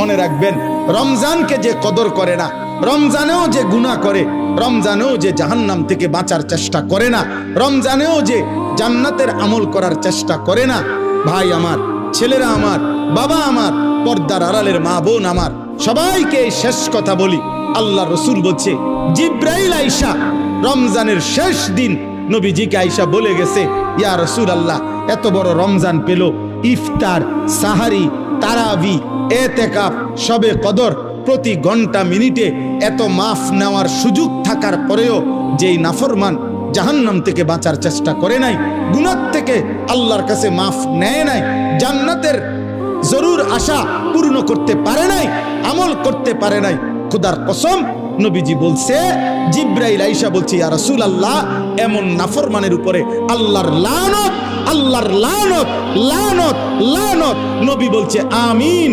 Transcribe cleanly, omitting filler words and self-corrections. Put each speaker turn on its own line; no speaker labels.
মনে রাখবেন, রমজানকে যে কদর করে না, রমজানেও যে গুনাহ করে, রমজানেও যে জাহান্নাম থেকে বাঁচার চেষ্টা করে না, রমজানেও যে জান্নাতের আমল করার চেষ্টা করে না, ভাই আমার, ছেলেরা আমার, বাবা আমার, পর্দার আড়ালের মা বোন আমার, সবাইকে এই শেষ কথা বলি। আল্লাহ রসুল বলছে, জিব্রাইল আইসা রমজানের শেষ দিন নবীজিকে আইসা বলে গেছে, ইয়া রাসূলুল্লাহ, এত বড় রমজান পেল, ইফতার, সাহারি, তারাবি, এতেকাফ, শবে কদর, প্রতি ঘন্টা মিনিটে এত মাফ নেওয়ার সুযোগ থাকার পরেও যেই নাফরমান জাহান্নাম থেকে বাঁচার চেষ্টা করে নাই, গুনাহ থেকে আল্লাহর কাছে মাফ নেয় নাই, জান্নাতের জরুর আশা পূর্ণ করতে পারে নাই, আমল করতে পারে নাই, খোদার কসম নবীজি বলছে, জিব্রাইল আইসা বলছে, ইয়া রাসূলুল্লাহ, এমন নাফরমানের উপরে আল্লাহর লানত, আল্লাহর লানত, লানত, লানত। নবী বলছে আমিন।